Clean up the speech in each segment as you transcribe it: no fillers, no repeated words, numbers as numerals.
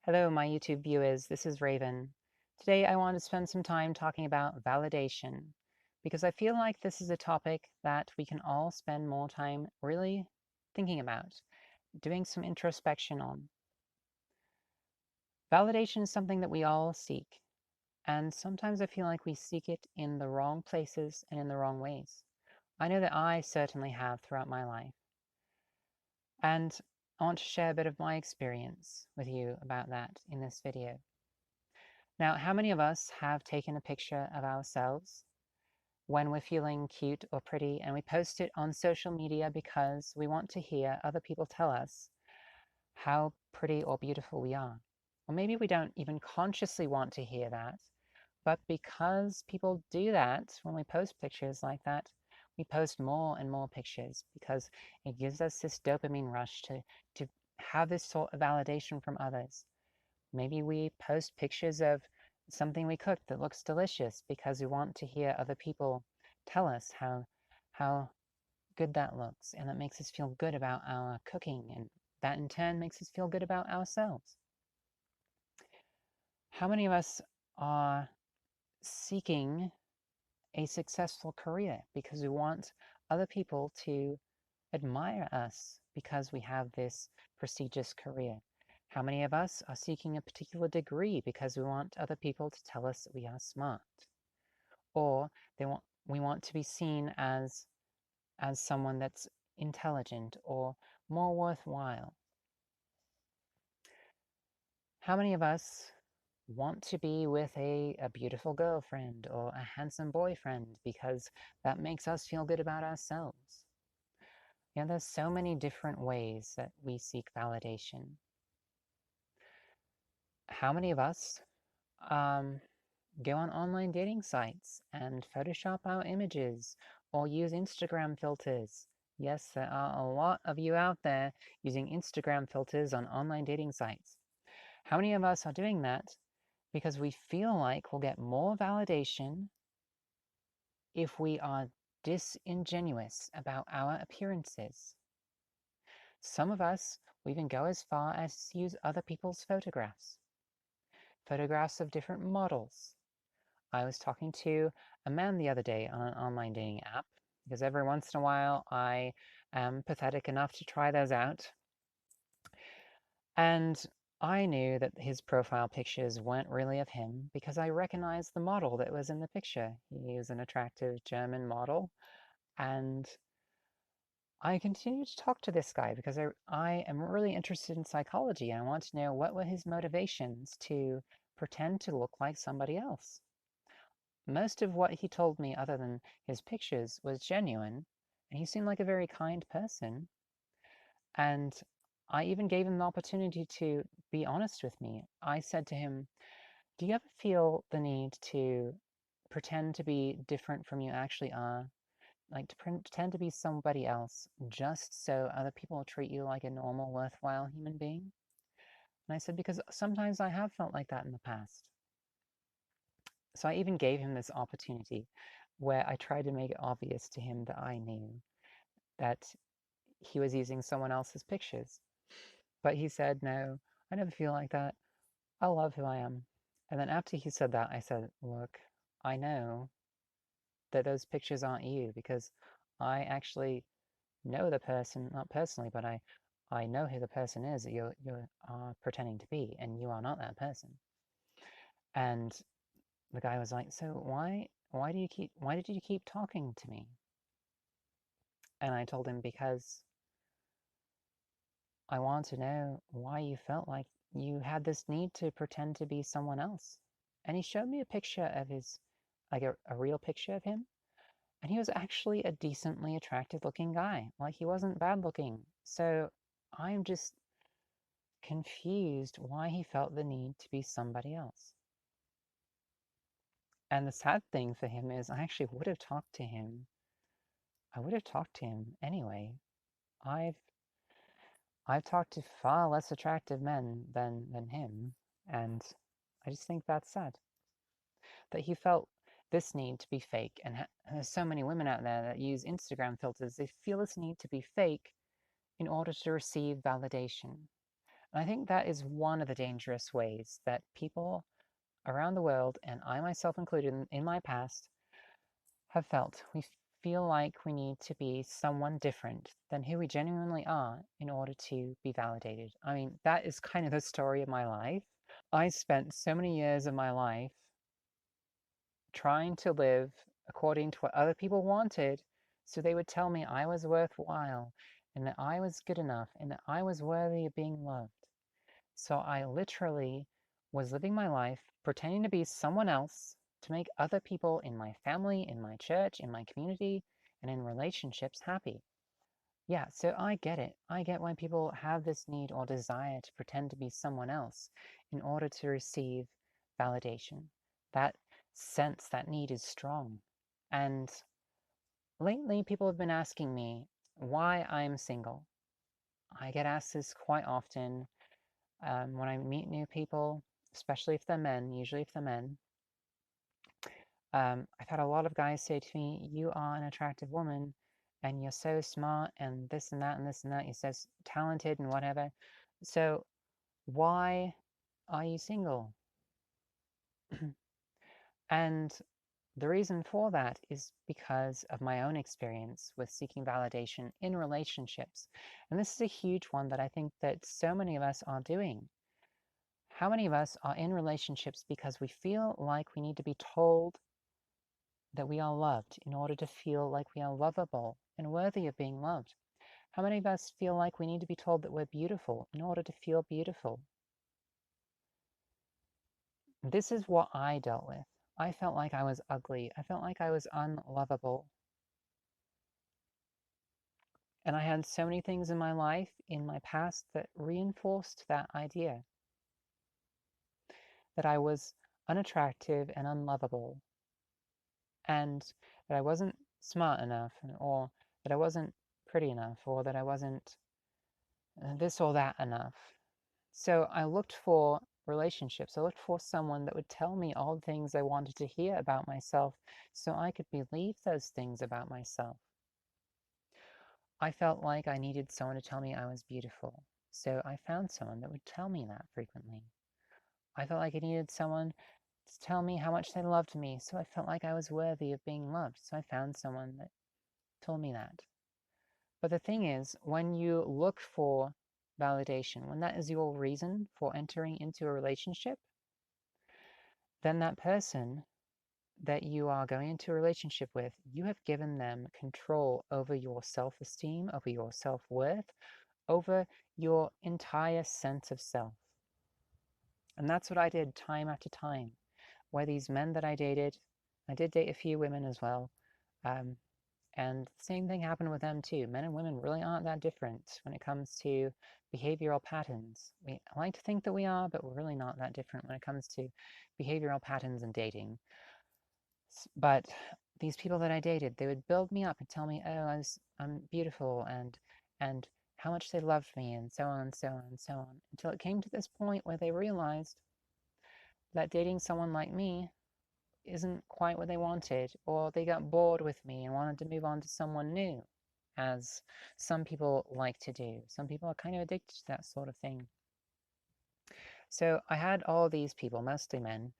Hello, my YouTube viewers. This is Raven. Today I want to spend some time talking about validation because I feel like this is a topic that we can all spend more time really thinking about, doing some introspection on. Validation is something that we all seek, and sometimes I feel like we seek it in the wrong places and in the wrong ways. I know that I certainly have throughout my life, and I want to share a bit of my experience with you about that in this video. Now, how many of us have taken a picture of ourselves when we're feeling cute or pretty and we post it on social media because we want to hear other people tell us how pretty or beautiful we are? Or maybe we don't even consciously want to hear that, but because people do that when we post pictures like that, we post more and more pictures because it gives us this dopamine rush to have this sort of validation from others. Maybe we post pictures of something we cooked that looks delicious because we want to hear other people tell us how good that looks, and that makes us feel good about our cooking, and that in turn makes us feel good about ourselves. How many of us are seeking a successful career because we want other people to admire us because we have this prestigious career? How many of us are seeking a particular degree because we want other people to tell us that we are smart? Or we want to be seen as someone that's intelligent or more worthwhile? How many of us want to be with a beautiful girlfriend or a handsome boyfriend because that makes us feel good about ourselves? There's so many different ways that we seek validation. How many of us go on online dating sites and Photoshop our images or use Instagram filters? Yes, there are a lot of you out there using Instagram filters on online dating sites. How many of us are doing that because we feel like we'll get more validation if we are disingenuous about our appearances? Some of us will even go as far as to use other people's photographs of different models. I was talking to a man the other day on an online dating app because every once in a while I am pathetic enough to try those out. And I knew that his profile pictures weren't really of him because I recognized the model that was in the picture. He was an attractive German model, and I continued to talk to this guy because I am really interested in psychology and I want to know what were his motivations to pretend to look like somebody else. Most of what he told me, other than his pictures, was genuine, and he seemed like a very kind person. And I even gave him the opportunity to be honest with me. I said to him, "Do you ever feel the need to pretend to be different from you actually are? Like to pretend to be somebody else just so other people treat you like a normal, worthwhile human being?" And I said, "Because sometimes I have felt like that in the past." So I even gave him this opportunity where I tried to make it obvious to him that I knew that he was using someone else's pictures. But he said, "No, I never feel like that. I love who I am." And then after he said that, I said, "Look, I know that those pictures aren't you because I actually know the person, not personally, but I know who the person is that you are pretending to be, and you are not that person." And the guy was like, "So why did you keep talking to me?" And I told him, "Because I want to know why you felt like you had this need to pretend to be someone else." And he showed me a picture of his, like a real picture of him, and he was actually a decently attractive looking guy. Like, he wasn't bad looking. So I'm just confused why he felt the need to be somebody else. And the sad thing for him is I actually would have talked to him. I would have talked to him anyway. I've I've talked to far less attractive men than him, and I just think that's sad that he felt this need to be fake. And there's so many women out there that use Instagram filters. They feel this need to be fake in order to receive validation. And I think that is one of the dangerous ways that people around the world, and I myself included in my past, have felt. We feel like we need to be someone different than who we genuinely are in order to be validated. I mean, that is kind of the story of my life. I spent so many years of my life trying to live according to what other people wanted, so they would tell me I was worthwhile and that I was good enough and that I was worthy of being loved. So I literally was living my life pretending to be someone else to make other people in my family, in my church, in my community, and in relationships happy. Yeah, so I get it. I get why people have this need or desire to pretend to be someone else in order to receive validation. That sense, that need is strong. And lately, people have been asking me why I'm single. I get asked this quite often when I meet new people, especially if they're men, usually if they're men. I've had a lot of guys say to me, "You are an attractive woman, and you're so smart, and this and that, and this and that. You're so talented, and whatever. So why are you single?" And the reason for that is because of my own experience with seeking validation in relationships. And this is a huge one that I think that so many of us are doing. How many of us are in relationships because we feel like we need to be told that we are loved in order to feel like we are lovable and worthy of being loved? How many of us feel like we need to be told that we're beautiful in order to feel beautiful? This is what I dealt with. I felt like I was ugly. I felt like I was unlovable. And I had so many things in my life, in my past, that reinforced that idea that I was unattractive and unlovable, and that I wasn't smart enough, or that I wasn't pretty enough, or that I wasn't this or that enough. So I looked for relationships. I looked for someone that would tell me all the things I wanted to hear about myself so I could believe those things about myself. I felt like I needed someone to tell me I was beautiful. So I found someone that would tell me that frequently. I felt like I needed someone to tell me how much they loved me, so I felt like I was worthy of being loved. So I found someone that told me that. But the thing is, when you look for validation, when that is your reason for entering into a relationship, then that person that you are going into a relationship with, you have given them control over your self-esteem, over your self-worth, over your entire sense of self. And that's what I did time after time. Where these men that I did date a few women as well, um, and the same thing happened with them too. Men and women really aren't that different when it comes to behavioral patterns. We like to think that we are, but we're really not that different when it comes to behavioral patterns and dating. But these people that I dated, they would build me up and tell me, "Oh, I'm beautiful," and how much they loved me, and so on and so on and so on, until it came to this point where they realized that dating someone like me isn't quite what they wanted, or they got bored with me and wanted to move on to someone new, as some people like to do. Some people are kind of addicted to that sort of thing. So I had all these people, mostly men,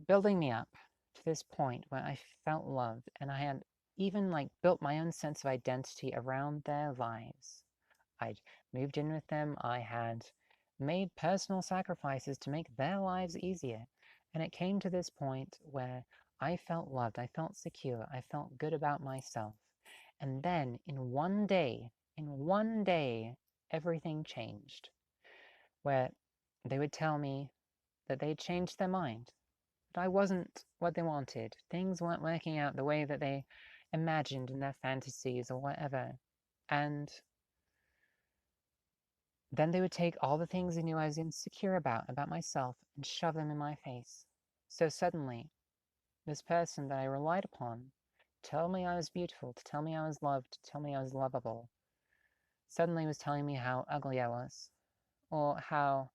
building me up to this point where I felt loved, and I had even like built my own sense of identity around their lives. I'd moved in with them, I had made personal sacrifices to make their lives easier, and it came to this point where I felt loved, I felt secure, I felt good about myself. And then in one day, everything changed, where they would tell me that they'd changed their mind, that I wasn't what they wanted. Things weren't working out the way that they imagined in their fantasies or whatever. And then they would take all the things they knew I was insecure about myself, and shove them in my face. So suddenly, this person that I relied upon to tell me I was beautiful, to tell me I was loved, to tell me I was lovable, suddenly was telling me how ugly I was, or how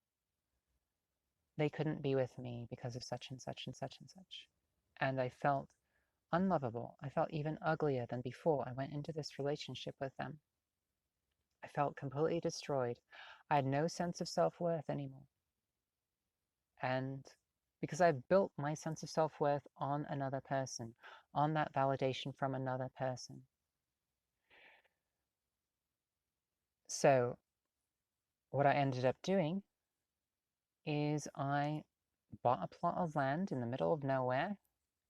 they couldn't be with me because of such and such and such and such. And I felt unlovable. I felt even uglier than before I went into this relationship with them. I felt completely destroyed. I had no sense of self-worth anymore. And because I've built my sense of self-worth on another person, on that validation from another person. So what I ended up doing is I bought a plot of land in the middle of nowhere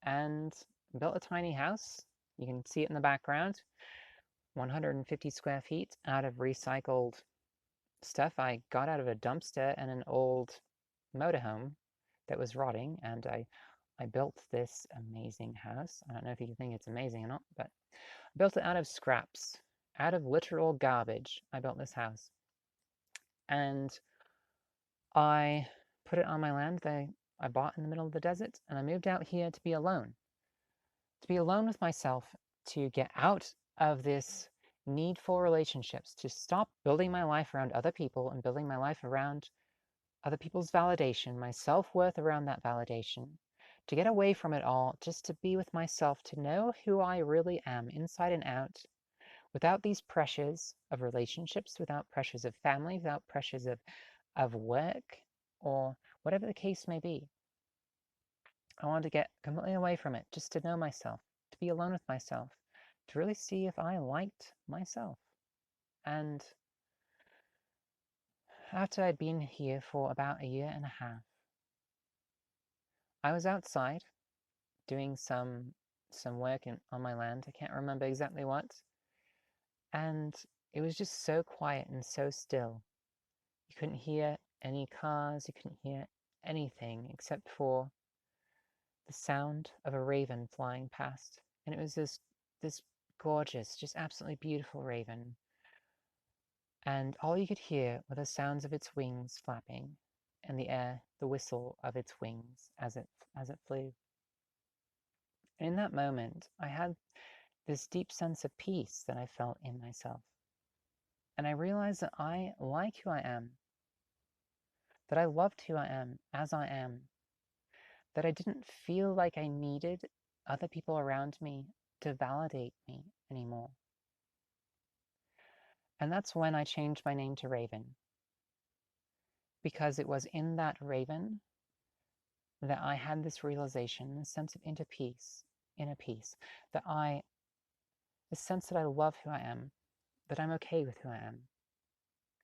and built a tiny house. You can see it in the background, 150 square feet out of recycled stuff I got out of a dumpster and an old motorhome that was rotting, and I built this amazing house. I don't know if you think it's amazing or not, but I built it out of scraps, out of literal garbage. I built this house. And I put it on my land that I bought in the middle of the desert, and I moved out here to be alone. To be alone with myself, to get out of this need for relationships, to stop building my life around other people and building my life around other people's validation, my self-worth around that validation, to get away from it all, just to be with myself, to know who I really am inside and out, without these pressures of relationships, without pressures of family, without pressures of work, or whatever the case may be. I wanted to get completely away from it, just to know myself, to be alone with myself, to really see if I liked myself. And after I'd been here for about a year and a half, I was outside doing some work on my land. I can't remember exactly what. And it was just so quiet and so still. You couldn't hear any cars, you couldn't hear anything except for the sound of a raven flying past. And it was this gorgeous, just absolutely beautiful raven. And all you could hear were the sounds of its wings flapping and the air, the whistle of its wings as it flew. And in that moment, I had this deep sense of peace that I felt in myself. And I realized that I like who I am, that I loved who I am as I am, that I didn't feel like I needed other people around me to validate me anymore. And that's when I changed my name to Raven, because it was in that Raven that I had this realization, this sense of inner peace, this sense that I love who I am, that I'm okay with who I am,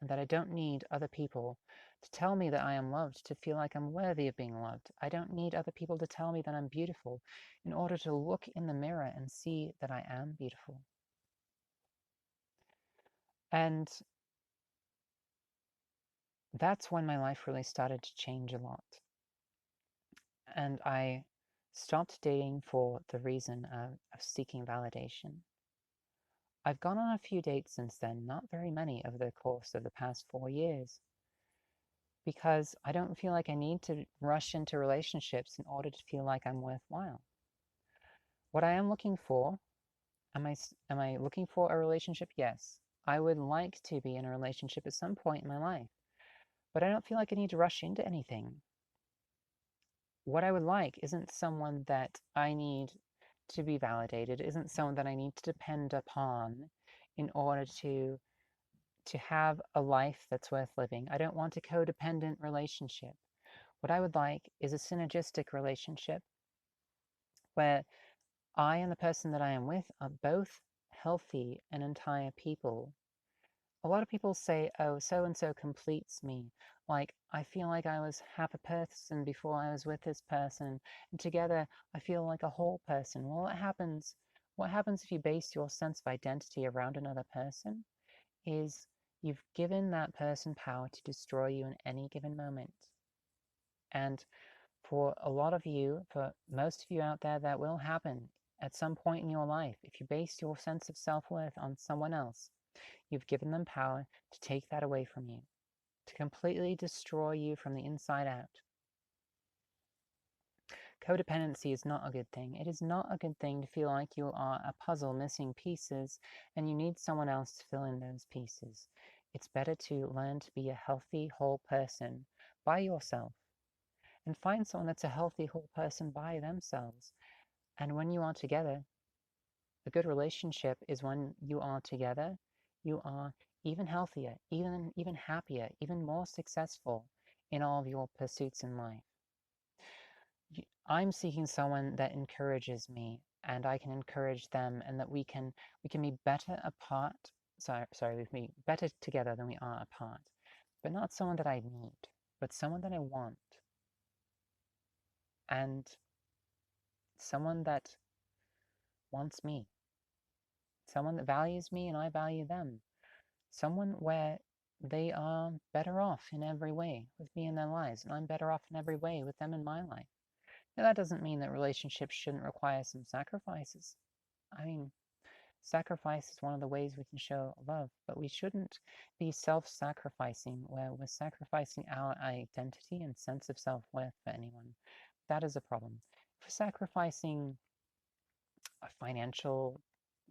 and that I don't need other people to tell me that I am loved, to feel like I'm worthy of being loved. I don't need other people to tell me that I'm beautiful in order to look in the mirror and see that I am beautiful. And that's when my life really started to change a lot. And I stopped dating for the reason of seeking validation. I've gone on a few dates since then, not very many over the course of the past 4 years, because I don't feel like I need to rush into relationships in order to feel like I'm worthwhile. What I am looking for, am I looking for a relationship? Yes. I would like to be in a relationship at some point in my life, but I don't feel like I need to rush into anything. What I would like isn't someone that I need to be validated, isn't someone that I need to depend upon in order to have a life that's worth living. I don't want a codependent relationship. What I would like is a synergistic relationship where I and the person that I am with are both healthy and entire people. A lot of people say, oh, so and so completes me. Like, I feel like I was half a person before I was with this person, and together I feel like a whole person. Well, what happens if you base your sense of identity around another person is you've given that person power to destroy you in any given moment. And for a lot of you, for most of you out there, that will happen at some point in your life. If you base your sense of self-worth on someone else, you've given them power to take that away from you, to completely destroy you from the inside out. Codependency is not a good thing. It is not a good thing to feel like you are a puzzle missing pieces and you need someone else to fill in those pieces. It's better to learn to be a healthy, whole person by yourself and find someone that's a healthy, whole person by themselves. And when you are together, a good relationship is when you are together, you are even healthier, even happier, even more successful in all of your pursuits in life. I'm seeking someone that encourages me and I can encourage them, and that we can be better apart. Sorry, we can be better together than we are apart. But not someone that I need, but someone that I want. And someone that wants me. Someone that values me and I value them. Someone where they are better off in every way with me in their lives, and I'm better off in every way with them in my life. Now, that doesn't mean that relationships shouldn't require some sacrifices. I mean, sacrifice is one of the ways we can show love, but we shouldn't be self-sacrificing where we're sacrificing our identity and sense of self-worth for anyone. That is a problem. If we're sacrificing a financial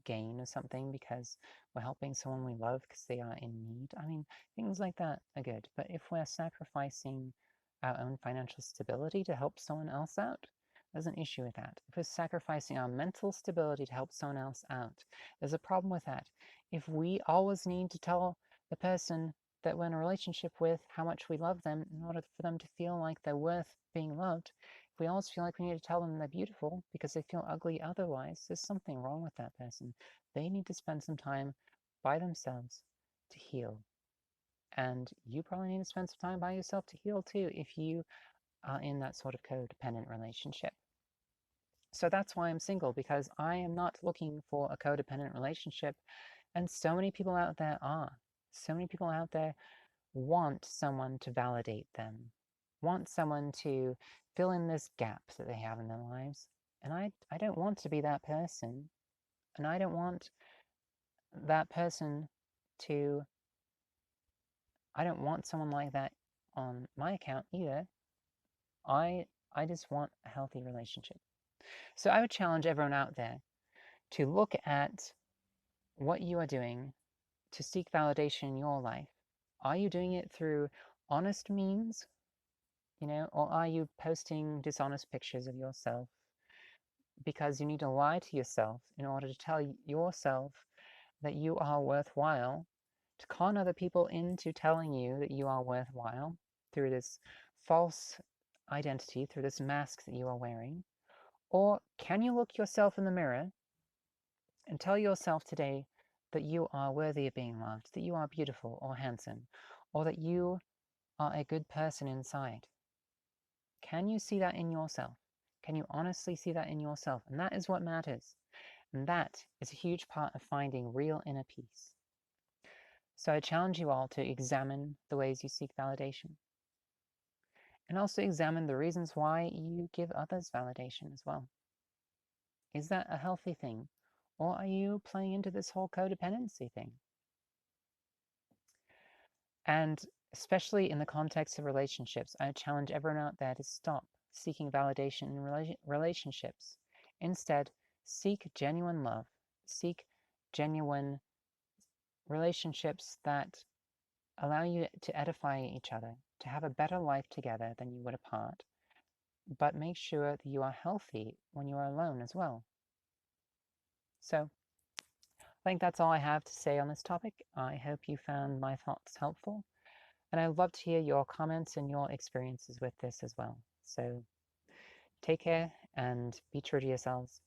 gain or something because we're helping someone we love because they are in need, I mean, things like that are good. But if we're sacrificing our own financial stability to help someone else out, there's an issue with that. If we're sacrificing our mental stability to help someone else out, there's a problem with that. If we always need to tell the person that we're in a relationship with how much we love them in order for them to feel like they're worth being loved, if we always feel like we need to tell them they're beautiful because they feel ugly otherwise, there's something wrong with that person. They need to spend some time by themselves to heal. And you probably need to spend some time by yourself to heal too if you are in that sort of codependent relationship. So that's why I'm single, because I am not looking for a codependent relationship. And so many people out there are. So many people out there want someone to validate them, want someone to fill in this gap that they have in their lives. And I don't want to be that person. And I don't want that person to, I don't want someone like that on my account either. I just want a healthy relationship. So I would challenge everyone out there to look at what you are doing to seek validation in your life. Are you doing it through honest means, or are you posting dishonest pictures of yourself because you need to lie to yourself in order to tell yourself that you are worthwhile, to con other people into telling you that you are worthwhile through this false identity, through this mask that you are wearing? Or can you look yourself in the mirror and tell yourself today that you are worthy of being loved, that you are beautiful or handsome, or that you are a good person inside? Can you see that in yourself? Can you honestly see that in yourself? And that is what matters. And that is a huge part of finding real inner peace. So I challenge you all to examine the ways you seek validation. And also examine the reasons why you give others validation as well. Is that a healthy thing? Or are you playing into this whole codependency thing? And especially in the context of relationships, I challenge everyone out there to stop seeking validation in relationships. Instead, seek genuine love. Seek genuine relationships that allow you to edify each other, to have a better life together than you would apart. But make sure that you are healthy when you are alone as well. So, I think that's all I have to say on this topic. I hope you found my thoughts helpful. And I'd love to hear your comments and your experiences with this as well. So take care and be true to yourselves.